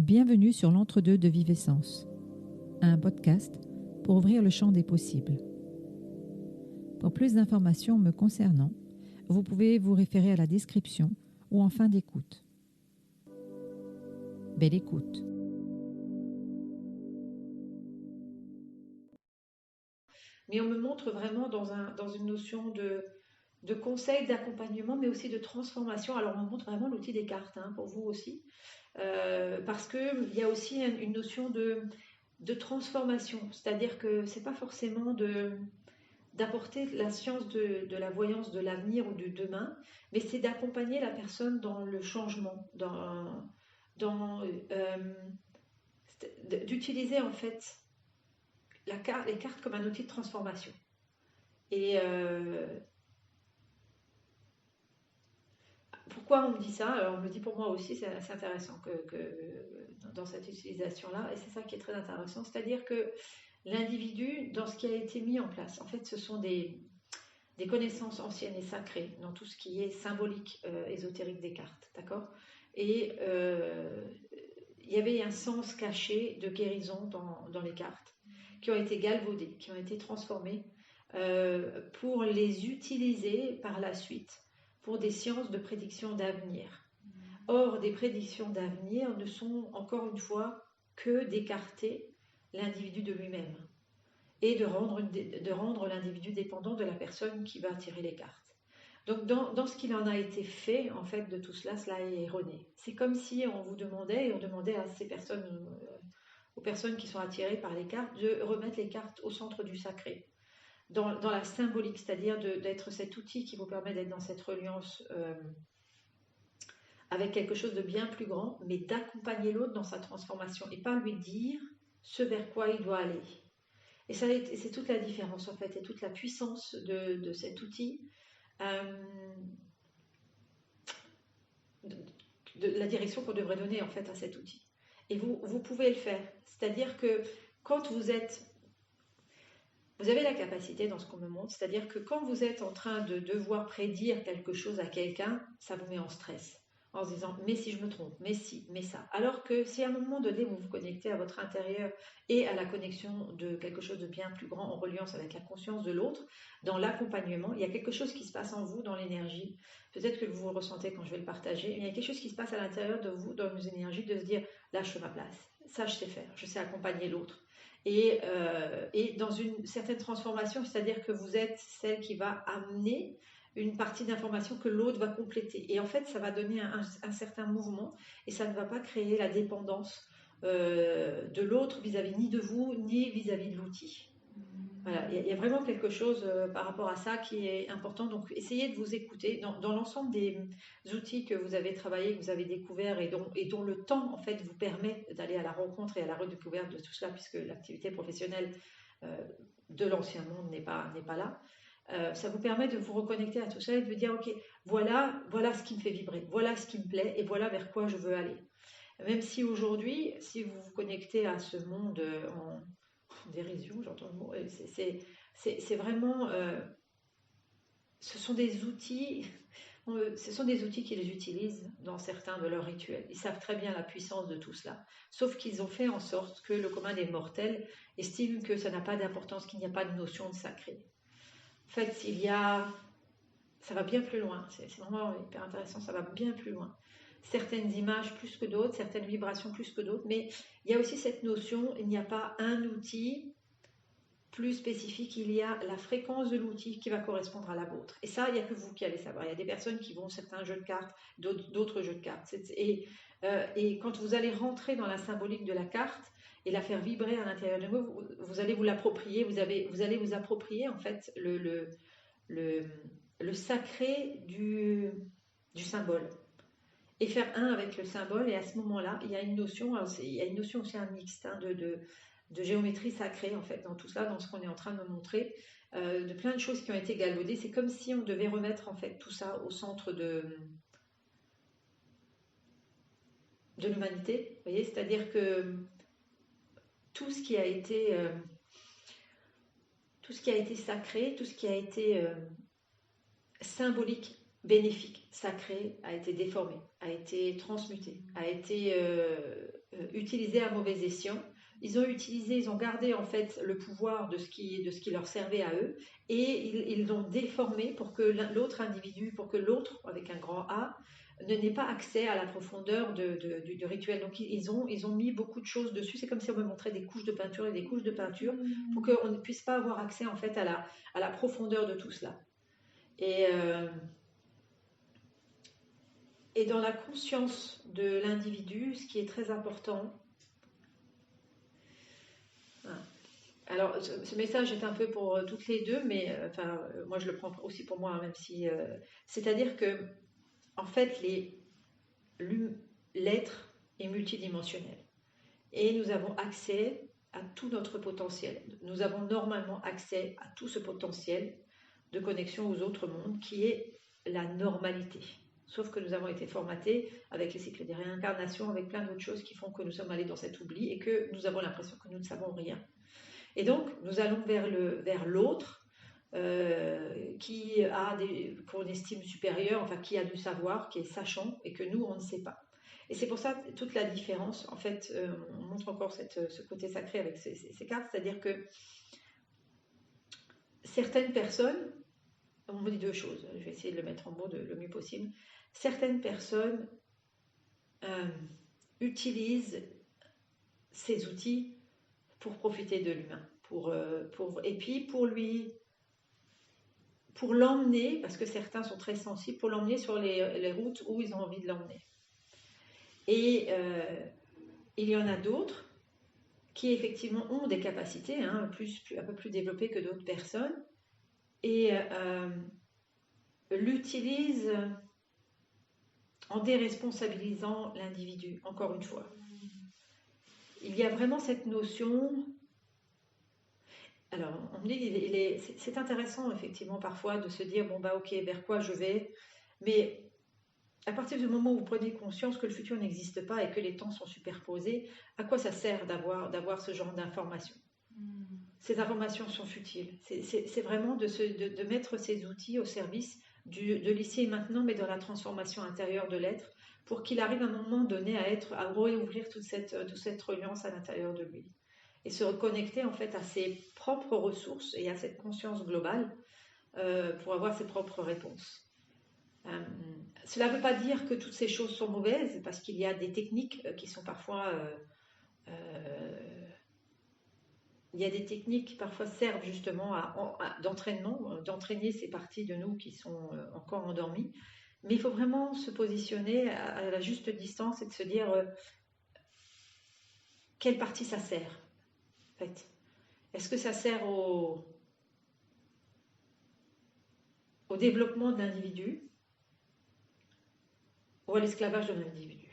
Bienvenue sur l'Entre-deux de Vivessence, un podcast pour ouvrir le champ des possibles. Pour plus d'informations me concernant, vous pouvez vous référer à la description ou en fin d'écoute. Belle écoute. Mais on me montre vraiment dans une notion de conseil, d'accompagnement, mais aussi de transformation. Alors on me montre vraiment l'outil des cartes, hein, pour vous aussi, parce qu'il y a aussi une notion de transformation, c'est-à-dire que c'est pas forcément d'apporter la science de la voyance de l'avenir ou du demain, mais c'est d'accompagner la personne dans le changement, d'utiliser en fait les cartes comme un outil de transformation. Et pourquoi on me dit ça? Alors, on me le dit pour moi aussi, c'est assez intéressant dans cette utilisation-là, et c'est ça qui est très intéressant, c'est-à-dire que l'individu, dans ce qui a été mis en place, en fait, ce sont des connaissances anciennes et sacrées dans tout ce qui est symbolique, ésotérique des cartes, d'accord? Et il y avait un sens caché de guérison dans les cartes, qui ont été galvaudées, qui ont été transformées pour les utiliser par la suite pour des sciences de prédiction d'avenir. Or, des prédictions d'avenir ne sont encore une fois que d'écarter l'individu de lui-même et de rendre l'individu dépendant de la personne qui va tirer les cartes. Donc, dans ce qu'il en a été fait, en fait, de tout cela, cela est erroné. C'est comme si on vous demandait, et on demandait à ces personnes, aux personnes qui sont attirées par les cartes, de remettre les cartes au centre du sacré, dans la symbolique, c'est-à-dire d'être cet outil qui vous permet d'être dans cette reliance avec quelque chose de bien plus grand, mais d'accompagner l'autre dans sa transformation et pas lui dire ce vers quoi il doit aller. Et ça, c'est toute la différence en fait, et toute la puissance de cet outil, de la direction qu'on devrait donner en fait à cet outil. Et vous pouvez le faire. C'est-à-dire que quand vous avez la capacité dans ce qu'on me montre, c'est-à-dire que quand vous êtes en train de devoir prédire quelque chose à quelqu'un, ça vous met en stress, en se disant mais si je me trompe, mais si, mais ça. Alors que si à un moment donné vous vous connectez à votre intérieur et à la connexion de quelque chose de bien plus grand en reliance avec la conscience de l'autre, dans l'accompagnement, il y a quelque chose qui se passe en vous, dans l'énergie. Peut-être que vous le ressentez quand je vais le partager, mais il y a quelque chose qui se passe à l'intérieur de vous, dans vos énergies, de se dire là je fais ma place, ça je sais faire, je sais accompagner l'autre. Et dans une certaine transformation, c'est-à-dire que vous êtes celle qui va amener une partie d'information que l'autre va compléter. Et en fait, ça va donner un certain mouvement et ça ne va pas créer la dépendance de l'autre vis-à-vis ni de vous, ni vis-à-vis de l'outil. Voilà, il y a vraiment quelque chose par rapport à ça qui est important. Donc, essayez de vous écouter dans l'ensemble des outils que vous avez travaillés, que vous avez découverts et dont le temps, en fait, vous permet d'aller à la rencontre et à la redécouverte de tout cela, puisque l'activité professionnelle euh, de l'ancien monde n'est pas là. Ça vous permet de vous reconnecter à tout ça et de vous dire, OK, voilà ce qui me fait vibrer, voilà ce qui me plaît et voilà vers quoi je veux aller. Même si aujourd'hui, si vous vous connectez à ce monde en dérision, j'entends le mot, c'est vraiment, ce sont des outils, ce sont des outils qu'ils utilisent dans certains de leurs rituels. Ils savent très bien la puissance de tout cela, sauf qu'ils ont fait en sorte que le commun des mortels estime que ça n'a pas d'importance, qu'il n'y a pas de notion de sacré. En fait, ça va bien plus loin, c'est vraiment hyper intéressant, ça va bien plus loin. Certaines images plus que d'autres, certaines vibrations plus que d'autres, mais il y a aussi cette notion, il n'y a pas un outil plus spécifique, il y a la fréquence de l'outil qui va correspondre à la vôtre. Et ça, il n'y a que vous qui allez savoir. Il y a des personnes qui vont certains jeux de cartes, d'autres jeux de cartes. Et quand vous allez rentrer dans la symbolique de la carte et la faire vibrer à l'intérieur de vous, vous allez vous l'approprier, vous allez vous approprier en fait le sacré du symbole et faire un avec le symbole. Et à ce moment-là, il y a une notion, il y a une notion aussi un mixte de géométrie sacrée en fait dans tout cela, dans ce qu'on est en train de me montrer, de plein de choses qui ont été galvaudées. C'est comme si on devait remettre en fait tout ça au centre de l'humanité. Vous voyez, c'est-à-dire que tout ce qui a été sacré, tout ce qui a été symbolique, bénéfique, sacré, a été déformé, a été transmuté, a été utilisé à mauvais escient. Ils ont gardé en fait le pouvoir de ce qui leur servait à eux et ils l'ont déformé pour que l'autre individu, pour que l'autre, avec un grand A, n'ait pas accès à la profondeur du rituel. Donc ils ont mis beaucoup de choses dessus. C'est comme si on me montrait des couches de peinture et des couches de peinture pour qu'on ne puisse pas avoir accès en fait à la profondeur de tout cela. Et dans la conscience de l'individu, ce qui est très important. Alors, ce message est un peu pour toutes les deux, mais moi je le prends aussi pour moi, hein, même si. C'est-à-dire que, en fait, l'être est multidimensionnel. Et nous avons accès à tout notre potentiel. Nous avons normalement accès à tout ce potentiel de connexion aux autres mondes qui est la normalité. Sauf que nous avons été formatés avec les cycles des réincarnations, avec plein d'autres choses qui font que nous sommes allés dans cet oubli et que nous avons l'impression que nous ne savons rien. Et donc, nous allons vers l'autre qu'on estime supérieur, enfin qui a du savoir, qui est sachant et que nous, on ne sait pas. Et c'est pour ça toute la différence. En fait, on montre encore ce côté sacré avec ces cartes, c'est-à-dire que certaines personnes, on me dit deux choses, je vais essayer de le mettre en mots le mieux possible. Certaines personnes utilisent ces outils pour profiter de l'humain, et puis pour l'emmener, parce que certains sont très sensibles, pour l'emmener sur les routes où ils ont envie de l'emmener. Et il y en a d'autres qui effectivement ont des capacités un peu plus développées que d'autres personnes et l'utilisent en déresponsabilisant l'individu, encore une fois. Il y a vraiment cette notion. Alors, on me dit, c'est intéressant effectivement parfois de se dire, bon bah ok, vers quoi je vais, mais à partir du moment où vous prenez conscience que le futur n'existe pas et que les temps sont superposés, à quoi ça sert d'avoir ce genre d'informations? Ces informations sont futiles. C'est vraiment de mettre ces outils au service de l'ici et maintenant, mais dans la transformation intérieure de l'être, pour qu'il arrive à un moment donné à réouvrir toute cette reliance à l'intérieur de lui. Et se reconnecter en fait à ses propres ressources et à cette conscience globale pour avoir ses propres réponses. Cela ne veut pas dire que toutes ces choses sont mauvaises, parce qu'il y a des techniques qui sont parfois... il y a des techniques qui parfois servent justement d'entraînement, d'entraîner ces parties de nous qui sont encore endormies. Mais il faut vraiment se positionner à la juste distance et de se dire quelle partie ça sert, en fait. Est-ce que ça sert au développement de l'individu ou à l'esclavage de l'individu?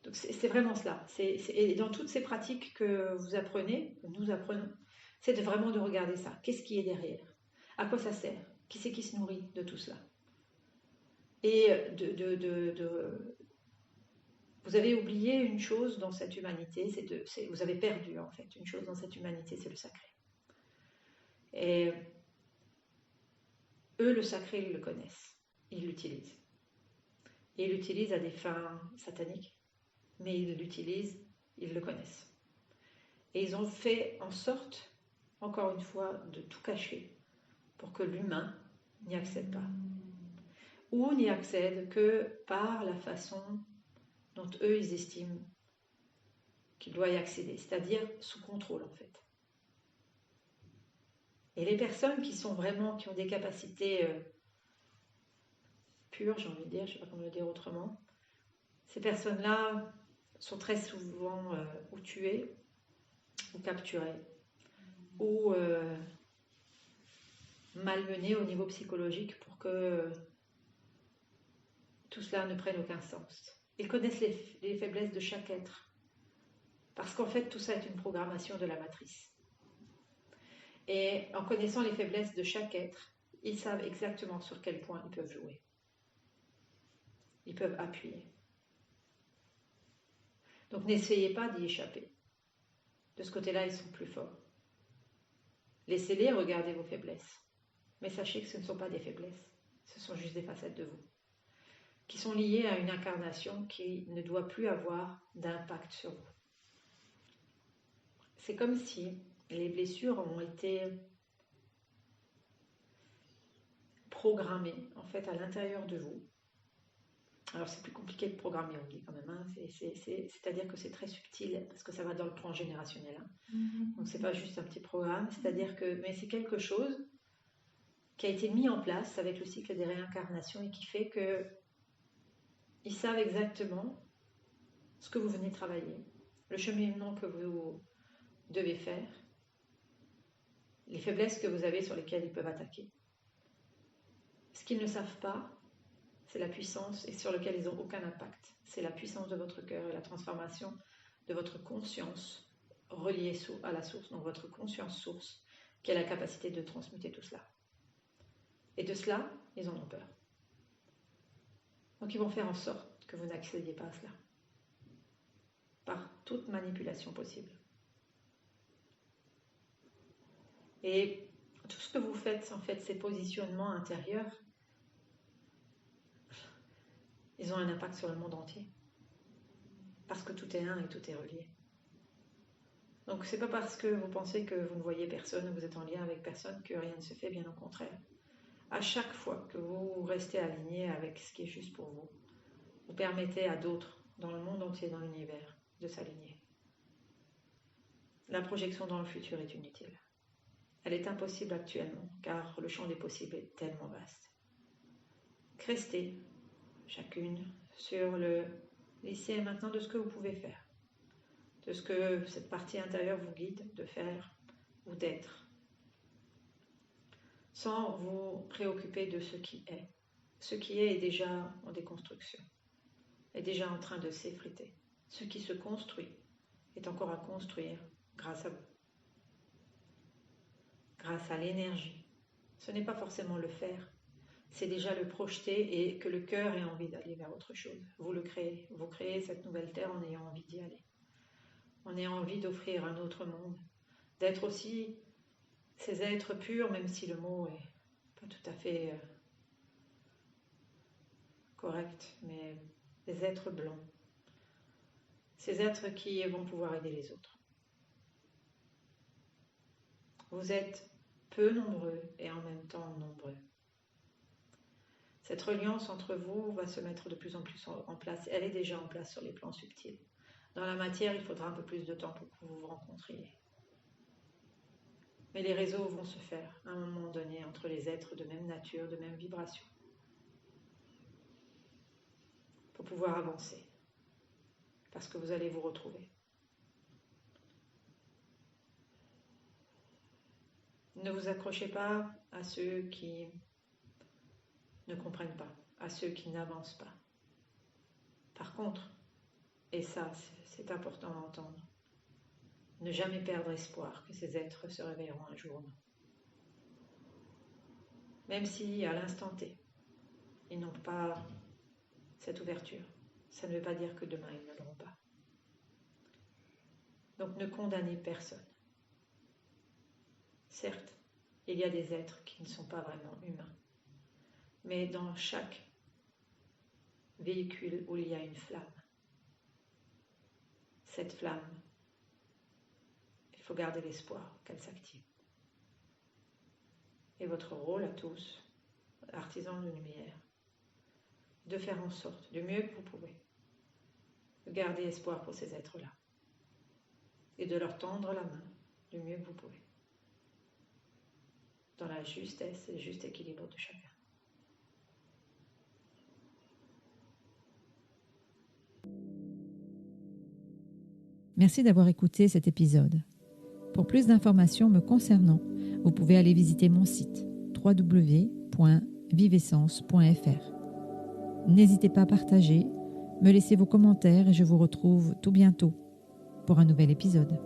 Donc c'est vraiment cela. Et dans toutes ces pratiques que vous apprenez, que nous apprenons, c'est vraiment de regarder ça. Qu'est-ce qui est derrière? À quoi ça sert? Qui c'est qui se nourrit de tout cela? Et vous avez oublié une chose dans cette humanité, vous avez perdu en fait une chose dans cette humanité, c'est le sacré. Et eux, le sacré, ils le connaissent, ils l'utilisent. Et ils l'utilisent à des fins sataniques, mais ils l'utilisent, ils le connaissent. Et ils ont fait en sorte, encore une fois, de tout cacher pour que l'humain n'y accède pas. Ou n'y accède que par la façon dont eux, ils estiment qu'il doit y accéder, c'est-à-dire sous contrôle, en fait. Et les personnes qui ont des capacités pures, j'ai envie de dire, je ne sais pas comment le dire autrement, ces personnes-là sont très souvent ou tuées, ou capturées, ou malmenées au niveau psychologique pour que tout cela ne prenne aucun sens. Ils connaissent les faiblesses de chaque être, parce qu'en fait, tout ça est une programmation de la matrice. Et en connaissant les faiblesses de chaque être, ils savent exactement sur quel point ils peuvent jouer. Ils peuvent appuyer. Donc n'essayez pas d'y échapper. De ce côté-là, ils sont plus forts. Laissez-les regarder vos faiblesses. Mais sachez que ce ne sont pas des faiblesses. Ce sont juste des facettes de vous. qui sont liées à une incarnation qui ne doit plus avoir d'impact sur vous. C'est comme si les blessures ont été programmées en fait à l'intérieur de vous. Alors c'est plus compliqué de programmer, on dit quand même, hein. C'est-à-dire que c'est très subtil parce que ça va dans le plan générationnel. Hein. Donc c'est pas juste un petit programme, c'est-à-dire que mais c'est quelque chose qui a été mis en place avec le cycle des réincarnations et qui fait que ils savent exactement ce que vous venez travailler, le cheminement que vous devez faire, les faiblesses que vous avez sur lesquelles ils peuvent attaquer. Ce qu'ils ne savent pas, c'est la puissance et sur lequel ils n'ont aucun impact. C'est la puissance de votre cœur et la transformation de votre conscience reliée à la source, donc votre conscience source, qui a la capacité de transmuter tout cela. Et de cela, ils en ont peur. Donc ils vont faire en sorte que vous n'accédiez pas à cela, par toute manipulation possible. Et tout ce que vous faites, en fait, ces positionnements intérieurs, ils ont un impact sur le monde entier. Parce que tout est un et tout est relié. Donc c'est pas parce que vous pensez que vous ne voyez personne, vous êtes en lien avec personne, que rien ne se fait, bien au contraire. À chaque fois que vous restez aligné avec ce qui est juste pour vous, vous permettez à d'autres, dans le monde entier, dans l'univers, de s'aligner. La projection dans le futur est inutile. Elle est impossible actuellement, car le champ des possibles est tellement vaste. Restez, chacune, sur le ici et maintenant de ce que vous pouvez faire, de ce que cette partie intérieure vous guide de faire ou d'être, sans vous préoccuper de ce qui est. Ce qui est déjà en déconstruction, est déjà en train de s'effriter. Ce qui se construit est encore à construire grâce à vous, grâce à l'énergie. Ce n'est pas forcément le faire, c'est déjà le projeter et que le cœur ait envie d'aller vers autre chose. Vous le créez, vous créez cette nouvelle terre en ayant envie d'y aller, en ayant envie d'offrir un autre monde, d'être aussi ces êtres purs, même si le mot est pas tout à fait correct, mais des êtres blancs, ces êtres qui vont pouvoir aider les autres. Vous êtes peu nombreux et en même temps nombreux. Cette reliance entre vous va se mettre de plus en plus en place. Elle est déjà en place sur les plans subtils. Dans la matière, il faudra un peu plus de temps pour que vous vous rencontriez. Mais les réseaux vont se faire à un moment donné entre les êtres de même nature, de même vibration, pour pouvoir avancer, parce que vous allez vous retrouver. Ne vous accrochez pas à ceux qui ne comprennent pas, à ceux qui n'avancent pas. Par contre, et ça c'est important à entendre, ne jamais perdre espoir que ces êtres se réveilleront un jour. Même si à l'instant T, ils n'ont pas cette ouverture, ça ne veut pas dire que demain ils ne l'auront pas. Donc ne condamnez personne. Certes, il y a des êtres qui ne sont pas vraiment humains, mais dans chaque véhicule où il y a une flamme, cette flamme, il faut garder l'espoir qu'elle s'active. Et votre rôle à tous, artisans de lumière, de faire en sorte, du mieux que vous pouvez, de garder espoir pour ces êtres-là et de leur tendre la main du mieux que vous pouvez, dans la justesse et le juste équilibre de chacun. Merci d'avoir écouté cet épisode. Pour plus d'informations me concernant, vous pouvez aller visiter mon site www.vivessence.fr. N'hésitez pas à partager, me laisser vos commentaires et je vous retrouve tout bientôt pour un nouvel épisode.